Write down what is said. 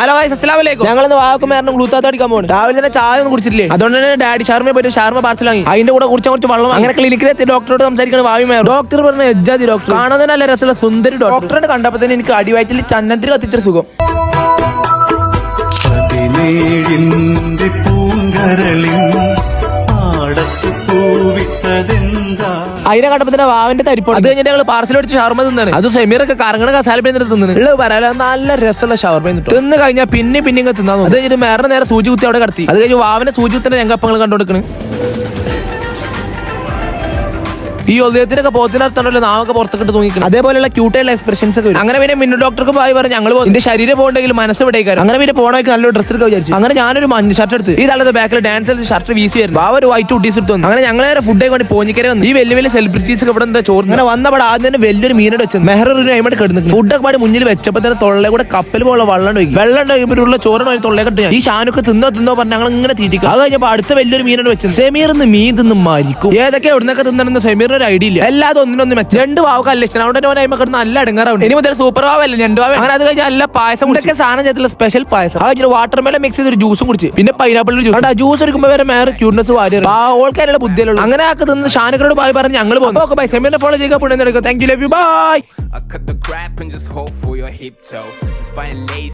Hello അസ്സലാമലൈക്കും. ഞങ്ങളിന്ന് വാക്കുമേറിന് ഗ്ലൂത്താത്ത അടിക്കാൻ പോകുന്നു. രാവിലെ തന്നെ ചായ ഒന്നും കുടിച്ചിട്ടില്ലേ, അതുകൊണ്ട് തന്നെ ഡാഡി ഷാർമ പോയിട്ട് ഷാർമ പാർസൽ വാങ്ങി. അതിന്റെ കൂടെ കുടിച്ച കുറച്ച് വെള്ളം. അങ്ങനെ ക്ലിനിക്കിലെത്തി ഡോക്ടറോട് സംസാരിക്കണം. വായുമേറും ഡോക്ടർ പറഞ്ഞ എജ്ജാതി ഡോക്ടർ, കാണാൻ തന്നെ നല്ല രസമുള്ള സുന്ദരി ഡോക്ടറെ കണ്ടപ്പോ തന്നെ എനിക്ക് അടിവയറ്റിൽ ചന്നത്തിൽ കത്തിച്ചൊരു സുഖം. അതിനെ കണ്ടപ്പോ തന്നെ വാവന്റെ തരിപ്പ്. അത് കഴിഞ്ഞിട്ട് ഞങ്ങൾ പാർസൽ അടിച്ച് ഷവർമ തിന്നാണ്. അത് സെമീറൊക്കെ കറങ്ങണ കസാല തിന്നുന്നത് ഉള്ളത് പറയാല നല്ല രസമുള്ള ഷവർമ തിന്ന് കഴിഞ്ഞാൽ പിന്നെ തിന്നാൻ. അത് കഴിഞ്ഞിട്ട് നേരെ സൂചി കുത്തി അവിടെ കടത്തി. അത് കഴിഞ്ഞ് വാവന്റെ സൂചി കുത്തിന്റെ രംഗപ്പങ്ങൾ കണ്ടുകൊടുക്കണ്. ഈ ഉദയത്തിനൊക്കെ പോത്തിനടുത്താണല്ലോ നാവൊക്കെ പുറത്തൊക്കെ തൂങ്ങിക്കണം. അതേപോലെയുള്ള ക്യൂട്ടായിട്ടുള്ള എക്സ്പ്രഷൻസ് ഒക്കെ വരും. അങ്ങനെ പിന്നെ മിന്നു ഡോക്ടർക്ക് പോയി പറഞ്ഞു ഞങ്ങൾ എന്റെ ശരീരം പോകണ്ടെങ്കിൽ മനസ്സ് വിടേക്കാരും. അങ്ങനെ പിന്നെ പോകണമെങ്കിൽ നല്ലൊരു ഡ്രസ്സ് എടുക്കാൻ വിചാരിച്ചു. അങ്ങനെ ഞാനൊരു മഞ്ഞ ഷർട്ട് എടുത്ത് ഈ തലത്തെ ബാക്കിൽ ഡാൻസ് ഷർട്ട് വീസി വരുന്നു. ആ ഒരു വൈറ്റ് ഉട്ടീസ് ഇട്ടു. അങ്ങനെ ഞങ്ങളെ ഫുഡ് കൊണ്ട് പോഞ്ഞിക്കര വന്നു. ഈ വലിയ സെലിബ്രിറ്റീസ് ഒക്കെ ഇവിടെ എന്താ ചോറ് അങ്ങനെ വന്നപ്പോൾ ആദ്യം തന്നെ വലിയൊരു മീനോട് വെച്ചു. മെഹറിന് അയിമോട്ട് കിടന്നു. ഫുഡൊക്കെ പാടി മുന്നിൽ വെച്ചപ്പോൾ തന്നെ തൊള്ളെ കൂടെ കപ്പൽ പോലെ വെള്ളം ഒഴിക്കും. ചോറിന് തൊള്ളേ കെട്ടി ഈ ഷാനൊക്കെ തിന്നോ പറഞ്ഞ് ഞങ്ങൾ ഇങ്ങനെ തീറ്റിക്കും. അത് കഴിഞ്ഞപ്പോൾ അടുത്ത വലിയൊരു മീനോട് വെച്ചു. സെമീറിന്ന് മീൻ തിന്ന് മരിക്കും. ഏതൊക്കെ എവിടുന്നൊക്കെ തിന്നണമെന്ന് സെമീറിന് ഒരു ഐഡിയ ഇല്ല. ഒന്നിനൊന്നും മെച്ച രണ്ട് വാവൊക്കെ അല്ല ഇഷ്ടം. അവിടെ കിടന്ന് നല്ല അടങ്ങാറാവും. ഇനി മുതൽ സൂപ്പർ വാവല്ല രണ്ട് വാവ. അങ്ങനെ അത് കഴിഞ്ഞാൽ നല്ല പായസം കുടിക്കുക. സാധനം ചെയ്തിട്ടുള്ള സ്പെഷ്യൽ പായസം. ആ വാട്ടർ മെലൺ മിക്സ് ചെയ്തൊരു ജ്യൂസും കുടിച്ച്. പിന്നെ പൈനാപ്പിൾ ജ്യൂസ്. ജ്യൂസ് എടുക്കുമ്പോൾ വരെ മേറെ ക്യൂട്ട്നെസ് വാരി ഓൾക്കാരുടെ ബുദ്ധിയിലുള്ള. അങ്ങനെ ആക്കി തിന്ന് ഷാനക്കരോട് പോയി പറഞ്ഞ് ഞങ്ങൾ പോകും. സെമിനെ ഫോളോ ചെയ്യുക. Thank you, love you, by.